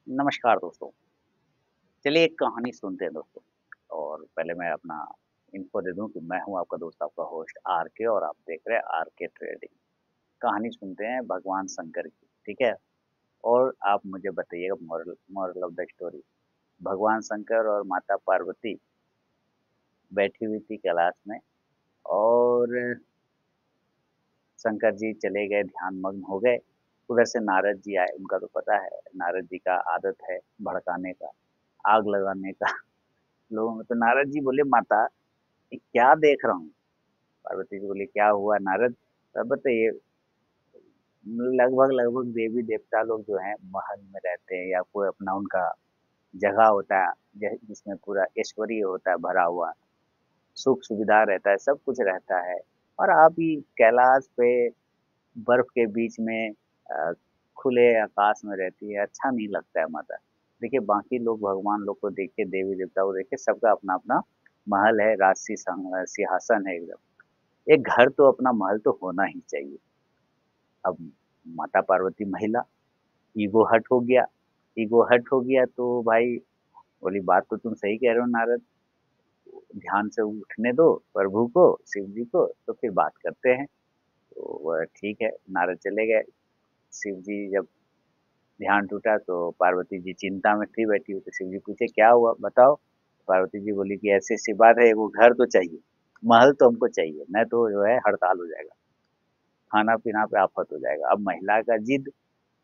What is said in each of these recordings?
नमस्कार दोस्तों। चलिए एक कहानी सुनते हैं दोस्तों। और पहले मैं अपना इन्फो दे दूं कि मैं हूं आपका दोस्त, आपका होस्ट आरके, और आप देख रहे हैं आरके ट्रेडिंग। कहानी सुनते हैं भगवान शंकर की, ठीक है? और आप मुझे बताइएगा moral moral of the story. भगवान शंकर और माता पार्वती बैठी हुई थी कैलाश में, और शंकर जी चले गए, ध्यान मग्न हो गए। उधर से नारद जी आए, उनका तो पता है, नारद जी का आदत है भड़काने का, आग लगाने का लोगों में। तो नारद जी बोले, माता ये क्या देख रहा हूँ? पार्वती जी बोली, क्या हुआ नारद? तब बताइए। लगभग लगभग देवी देवता लोग जो हैं महल में रहते हैं, या कोई अपना उनका जगह होता है जिसमें पूरा ऐश्वर्य होता है भरा हुआ, सुख सुविधा रहता है, सब कुछ रहता है। और आप ही कैलाश पे बर्फ के बीच में खुले आकाश में रहती है, अच्छा नहीं लगता है माता। देखिए बाकी लोग भगवान लोग को देख के, देवी देवता को देख के, सबका अपना अपना महल है, राजसी सिंहासन है एकदम। एक घर तो अपना महल तो होना ही चाहिए। अब माता पार्वती महिला, ईगो हट हो गया। ईगो हट हो गया तो भाई बोली, बात तो तुम सही कह रहे हो नारद, ध्यान से उठने दो प्रभु को, शिव जी को, तो फिर बात करते हैं। तो वह ठीक है, नारद चले गए। शिव जी जब ध्यान टूटा तो पार्वती जी चिंता में थी बैठी हुई, तो शिव जी पूछे, क्या हुआ बताओ? पार्वती जी बोली कि ऐसी सी बात है, वो घर तो चाहिए, महल तो हमको चाहिए, नहीं तो जो है हड़ताल हो जाएगा, खाना पीना पे आफत हो जाएगा। अब महिला का जिद।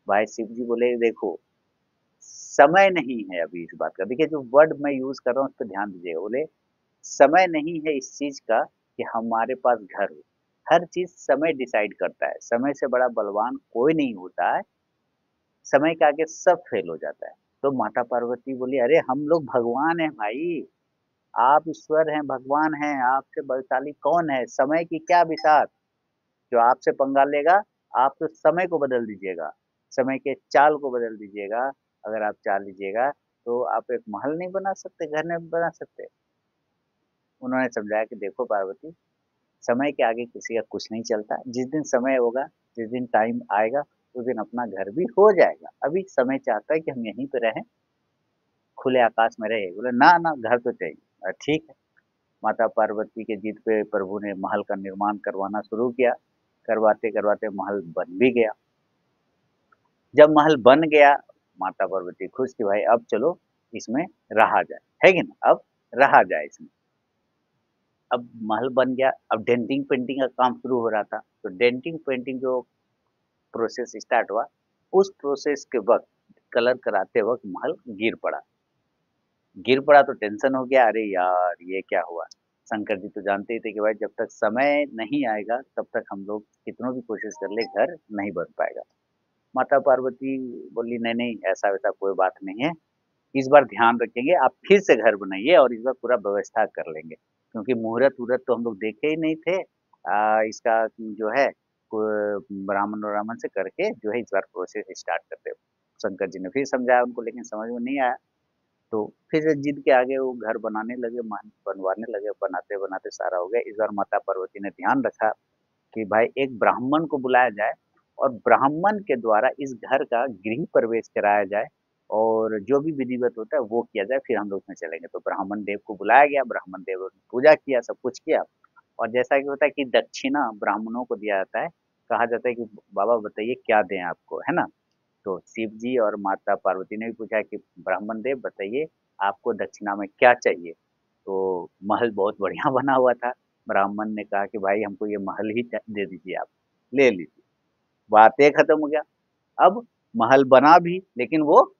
भाई शिव जी बोले, देखो समय नहीं है अभी इस बात का। देखिए जो वर्ड मैं यूज कर रहा हूँ उस पर ध्यान दीजिएगा। बोले समय नहीं है इस चीज का कि हमारे पास घर हो। हर चीज समय डिसाइड करता है, समय से बड़ा बलवान कोई नहीं होता है। समय के आगे सब फेल हो जाता है। तो माता पार्वती बोली, अरे हम लोग भगवान हैं भाई, आप ईश्वर हैं, भगवान हैं, आपसे बलशाली कौन है? समय की क्या बिसात जो आपसे पंगा लेगा? आप तो समय को बदल दीजिएगा, समय के चाल को बदल दीजिएगा। अगर आप चाल लीजिएगा तो आप एक महल नहीं बना सकते, घर नहीं बना सकते। उन्होंने समझाया कि देखो पार्वती, समय के आगे किसी का कुछ नहीं चलता। जिस दिन समय होगा, जिस दिन टाइम आएगा, उस दिन अपना घर भी हो जाएगा। अभी समय चाहता है कि हम यहीं पे रहें, खुले आकाश में रहे। बोले ना ना, घर तो चाहिए। ठीक है। माता पार्वती के जिद पे प्रभु ने महल का निर्माण करवाना शुरू किया। करवाते करवाते महल बन भी गया। जब महल बन गया, माता पार्वती खुश कि भाई अब चलो इसमें रहा जाए, है कि ना? अब रहा जाए इसमें। अब महल बन गया। अब डेंटिंग पेंटिंग का काम शुरू हो रहा था। तो डेंटिंग पेंटिंग जो प्रोसेस स्टार्ट हुआ, उस प्रोसेस के वक्त, कलर कराते वक्त महल गिर पड़ा। गिर पड़ा तो टेंशन हो गया, अरे यार ये क्या हुआ? शंकर जी तो जानते ही थे कि भाई जब तक समय नहीं आएगा तब तक हम लोग कितनों भी कोशिश कर ले, घर नहीं बन पाएगा। माता पार्वती बोली, नहीं नहीं, ऐसा वैसा कोई बात नहीं है, इस बार ध्यान रखेंगे, आप फिर से घर बनाइए और इस बार पूरा व्यवस्था कर लेंगे। क्योंकि मुहूर्त वूहर्त तो हम लोग देखे ही नहीं थे। इसका जो है ब्राह्मण व्राह्मण से करके जो है इस बार प्रोसेस स्टार्ट करते। शंकर जी ने फिर समझाया उनको, लेकिन समझ में नहीं आया। तो फिर से जिद के आगे वो घर बनाने लगे, बनवाने लगे। बनाते बनाते सारा हो गया। इस बार माता पार्वती ने ध्यान रखा कि भाई एक ब्राह्मण को बुलाया जाए, और ब्राह्मण के द्वारा इस घर का गृह प्रवेश कराया जाए, और जो भी विधिवत होता है वो किया जाए, फिर हम लोग उसमें चलेंगे। तो ब्राह्मण देव को बुलाया गया, ब्राह्मण देव ने पूजा किया, सब कुछ किया। और जैसा कि होता है कि दक्षिणा ब्राह्मणों को दिया जाता है, कहा जाता है कि बाबा बताइए क्या दें आपको, है ना? तो शिव जी और माता पार्वती ने भी पूछा कि ब्राह्मण देव बताइए, आपको दक्षिणा में क्या चाहिए? तो महल बहुत बढ़िया बना हुआ था। ब्राह्मण ने कहा कि भाई हमको ये महल ही दे दीजिए, आप ले लीजिए। बातें खत्म हो गया। अब महल बना भी, लेकिन वो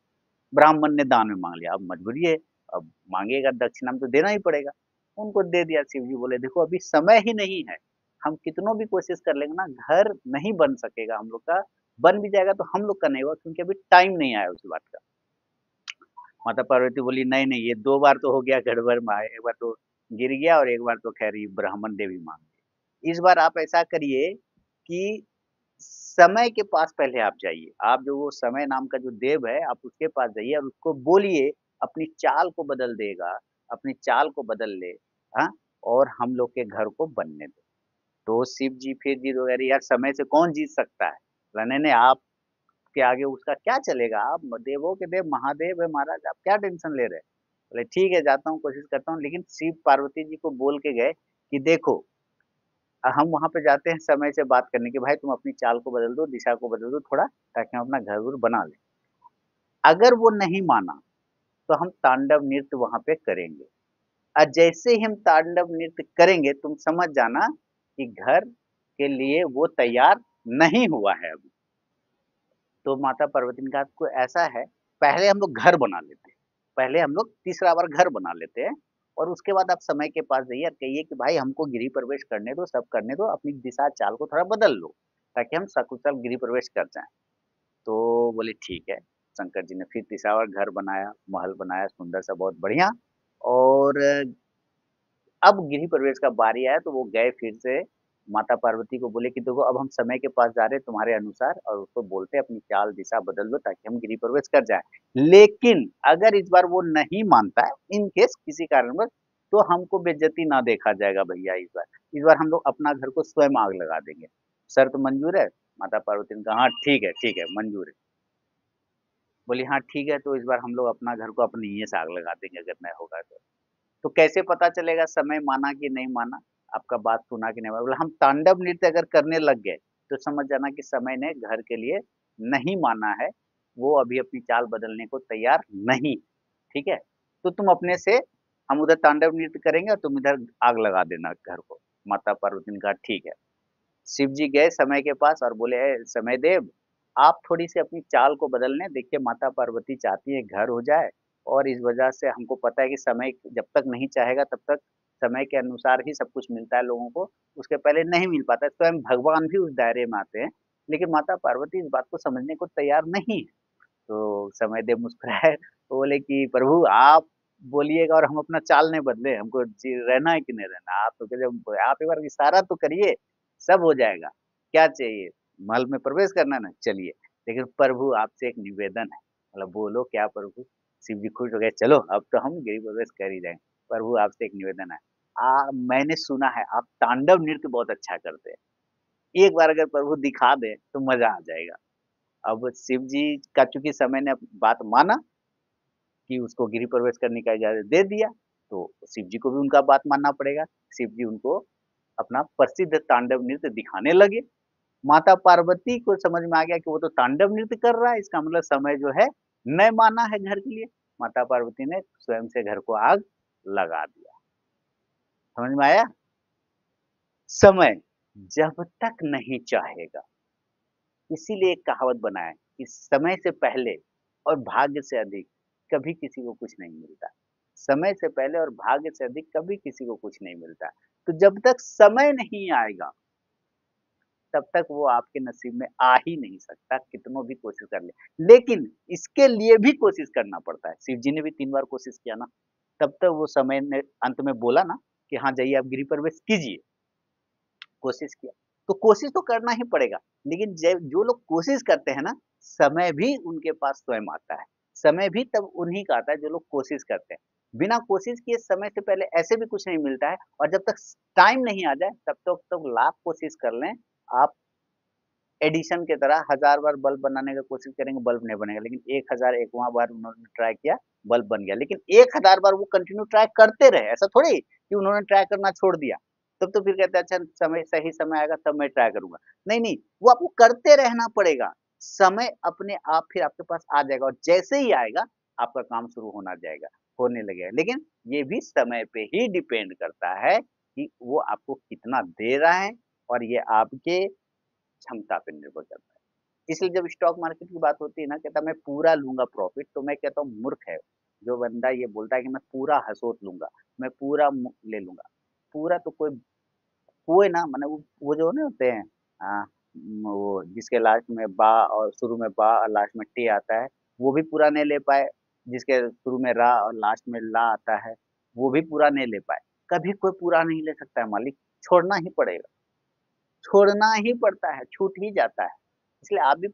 ब्राह्मण ने दान में मांग लिया। अब मजबूरी है, अब मांगेगा दक्षिणा में तो देना ही पड़ेगा। उनको दे दिया। शिव जी बोले, देखो अभी समय ही नहीं है, हम कितनों भी कोशिश कर लेंगे ना, घर नहीं बन सकेगा हम लोग का। बन भी जाएगा तो हम लोग का नहीं होगा, क्योंकि अभी टाइम नहीं आया उस बात का। माता पार्वती बोली, नहीं नहीं, ये दो बार तो हो गया गड़बड़ में, एक बार तो गिर गया और एक बार तो खैर ये ब्राह्मण देवी मांग गए। इस बार आप ऐसा करिए कि समय के पास पहले आप जाइए। आप जो वो समय नाम का जो देव है, आप उसके पास जाइए और उसको बोलिए, अपनी चाल को बदल देगा, अपनी चाल को बदल ले, हाँ? और हम लोग के घर को बनने दो। तो शिव जी फिर जिद वगैरह, यार समय से कौन जीत सकता है? बोला, नहीं नहीं, आप आपके आगे उसका क्या चलेगा? आप देवों के देव महादेव है महाराज, आप क्या टेंशन ले रहे हैं? बोले ठीक है जाता हूँ, कोशिश करता हूँ। लेकिन शिव पार्वती जी को बोल के गए कि देखो हम वहाँ पे जाते हैं समय से बात करने के, भाई तुम अपनी चाल को बदल दो, दिशा को बदल दो थोड़ा, ताकि हम अपना घर-वर बना लें। अगर वो नहीं माना, तो हम तांडव नृत्य वहाँ पे करेंगे। जैसे ही हम तांडव नृत्य करेंगे, तुम समझ जाना कि घर के लिए वो तैयार नहीं हुआ है अभी। तो माता पार्वती ने कहा आपको ऐसा है, पहले हम लोग घर बना लेते हैं। पहले हम लोग तीसरा बार घर बना लेते हैं और उसके बाद आप समय के पास जाइए और कहिए कि भाई हमको गृह प्रवेश करने दो, सब करने दो, अपनी दिशा चाल को थोड़ा बदल लो, ताकि हम सकुशल गृह प्रवेश कर जाएँ। तो बोले ठीक है, शंकर जी ने फिर तीसरा बार घर बनाया, महल बनाया सुंदर सा बहुत बढ़िया और अब गृह प्रवेश का बारी आया तो वो गए फिर से माता पार्वती को बोले कि देखो अब हम समय के पास जा रहे हैं तुम्हारे अनुसार और उसको बोलते हैं अपनी चाल दिशा बदल लो ताकि हम गृह प्रवेश कर जाएं। लेकिन अगर इस बार वो नहीं मानता है इन केस किसी कारणवश तो हमको बेइज्जती ना देखा जाएगा भैया इस बार हम लोग अपना घर को स्वयं आग लगा देंगे। शर्त मंजूर है? माता पार्वती ने कहा हाँ ठीक है मंजूर है। बोली हाँ ठीक है तो इस बार हम लोग अपना घर को अपनी ही से आग लगा देंगे अगर नहीं होगा तो। तो कैसे पता चलेगा समय माना कि नहीं माना? आपका बात सुना कि नहीं माना? बोला हम तांडव नृत्य अगर करने लग गए, तो समझ जाना कि समय ने घर के लिए नहीं माना है, वो अभी अपनी चाल बदलने को तैयार नहीं, ठीक है? तो तुम अपने से हम उधर तांडव नृत्य करेंगे और तुम इधर आग लगा देना घर को। माता पार्वती ने कहा ठीक है। शिव जी गए समय के पास और बोले समय देव आप थोड़ी-सी अपनी चाल को बदल लें, देखिए माता पार्वती चाहती है घर हो जाए और इस वजह से हमको पता है कि समय जब तक नहीं चाहेगा तब तक समय के अनुसार ही सब कुछ मिलता है लोगों को, उसके पहले नहीं मिल पाता है। स्वयं भगवान भी उस दायरे में आते हैं, लेकिन माता पार्वती इस बात को समझने को तैयार नहीं है। तो समय देव मुस्कुराए, तो बोले कि प्रभु आप बोलिएगा और हम अपना चाल नहीं बदले, हमको जी रहना है कि नहीं रहना? आप तो जब आप एक बार इशारा तो करिए, सब हो जाएगा। क्या चाहिए? महल में प्रवेश करना है ना? चलिए। लेकिन प्रभु आपसे एक निवेदन है। मतलब बोलो क्या प्रभु? शिव जी खुश हो गए, चलो अब तो हम गिरि प्रवेश कर ही जाएँगे। प्रभु आपसे एक निवेदन है। मैंने सुना है आप तांडव नृत्य बहुत अच्छा करते हैं। एक बार अगर प्रभु दिखा दें, तो मज़ा आ जाएगा। अब शिव जी का चूँकि समय ने बात माना कि उसको गृह प्रवेश करने का इजाज़त दे दिया, तो शिव जी को भी उनका बात मानना पड़ेगा। शिव जी उनको अपना प्रसिद्ध तांडव नृत्य दिखाने लगे। माता पार्वती को समझ में आ गया कि वो तो तांडव नृत्य कर रहा है, इसका मतलब समय जो है नहीं माना है घर के लिए। माता पार्वती ने स्वयं से घर को आग लगा दिया। समझ में आया? समय जब तक नहीं चाहेगा इसीलिए एक कहावत बनाया है कि समय से पहले और भाग्य से अधिक कभी किसी को कुछ नहीं मिलता। समय से पहले और भाग्य से अधिक कभी किसी को कुछ नहीं मिलता। तो जब तक समय नहीं आएगा, तब तक वो आपके नसीब में आ ही नहीं सकता, कितनों भी कोशिश कर ले। लेकिन इसके लिए भी कोशिश करना पड़ता है। शिव जी ने भी 3 बार कोशिश किया ना, तब तक वो समय ने अंत में बोला ना कि हाँ, जाइए आप गृह प्रवेश कीजिए। कोशिश किया। तो कोशिश तो करना ही पड़ेगा, लेकिन जो लोग कोशिश करते हैं ना, समय भी उनके पास स्वयं आता है। समय भी तब उन्हीं का आता है जो लोग कोशिश करते हैं। बिना कोशिश किए समय से पहले ऐसे भी कुछ नहीं मिलता है और जब तक टाइम नहीं आ जाए तब तक तो लाख कोशिश कर लें, आप एडिशन की तरह 1000 बार बल्ब बनाने का कोशिश करेंगे, बल्ब नहीं बनेगा। लेकिन 1001वाँ बार उन्होंने ट्राई किया, बल्ब बन गया। लेकिन 1000 बार वो कंटिन्यू ट्राई करते रहे, ऐसा थोड़ी कि उन्होंने ट्राई करना छोड़ दिया। तब तो फिर कहते हैं अच्छा समय सही समय आएगा तब मैं ट्राई करूँगा। नहीं, वो आपको करते रहना पड़ेगा। समय अपने आप फिर आपके पास आ जाएगा और जैसे ही आएगा, आपका काम शुरू होने लगेगा। लेकिन ये भी समय पे ही डिपेंड करता है कि वो आपको कितना दे रहा है और ये आपके क्षमता पे निर्भर करता है। इसलिए जब स्टॉक मार्केट की बात होती है ना, कहता है मैं पूरा लूँगा प्रॉफ़िट, तो मैं कहता हूँ मूर्ख है। जो बंदा ये बोलता है कि मैं पूरा हसोत लूँगा, मैं पूरा ले लूँगा। पूरा तो कोई ना माने वो जो नहीं होते हैं वो जिसके लास्ट में बा और शुरू में बा और लास्ट में टे आता है, वो भी पूरा नहीं ले पाए। जिसके शुरू में रा और लास्ट में ला आता है, वो भी पूरा नहीं ले पाए। कभी कोई पूरा नहीं ले सकता है मालिक, छोड़ना ही पड़ेगा। छोड़ना ही पड़ता है, छूट ही जाता है। इसलिए आप भी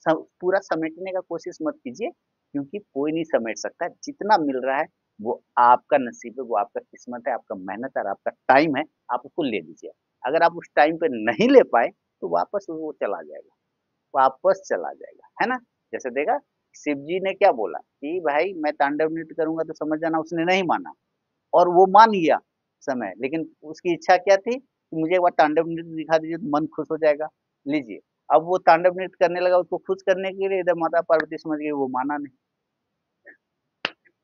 पूरा समेटने का कोशिश मत कीजिए, क्योंकि कोई नहीं समेट सकता। जितना मिल रहा है, वो आपका नसीब है, वो आपका किस्मत है, आपका मेहनत है और आपका टाइम है, आप उसको ले लीजिए। अगर आप उस टाइम पे नहीं ले पाए, तो वापस वो चला जाएगा, वापस चला जाएगा, है ना? जैसे देखा, शिव जी ने क्या बोला कि भाई मैं तांडव नृत्य करूँगा तो समझ जाना उसने नहीं माना और वो मान गया समय, लेकिन उसकी इच्छा क्या थी कि मुझे एक बार तांडव नृत्य दिखा दीजिए तो मन खुश हो जाएगा। लीजिए, अब वो तांडव नृत्य करने लगा उसको खुश करने के लिए, इधर माता पार्वती समझ गई वो माना नहीं।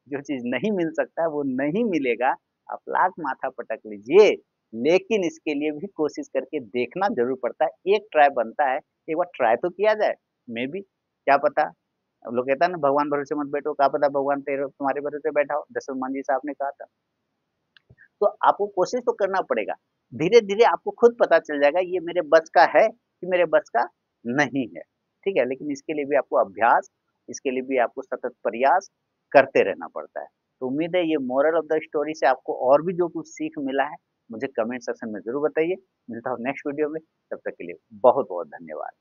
जो चीज़ नहीं मिल सकता है वो नहीं मिलेगा, आप लाख माथा पटक लीजिए, लेकिन इसके लिए भी कोशिश करके देखना ज़रूर पड़ता है। एक ट्राई बनता है, एक बार ट्राई तो किया जाए, मेबी क्या पता। अब लोग कहता है ना भगवान भरोसे मत बैठो, क्या पता भगवान तेरे तुम्हारे भरोसे बैठा हो, दशरथ मांझी साहब ने कहा था। तो आपको कोशिश तो करना पड़ेगा। धीरे-धीरे आपको खुद पता चल जाएगा ये मेरे बस का है कि मेरे बस का नहीं है। ठीक है? लेकिन इसके लिए भी आपको अभ्यास, इसके लिए भी आपको सतत प्रयास करते रहना पड़ता है। तो उम्मीद है ये मोरल ऑफ द स्टोरी से आपको और भी जो कुछ सीख मिला है, मुझे कमेंट सेक्शन में ज़रूर बताइए। मिलता हूँ नेक्स्ट वीडियो में, तब तक के लिए बहुत-बहुत धन्यवाद।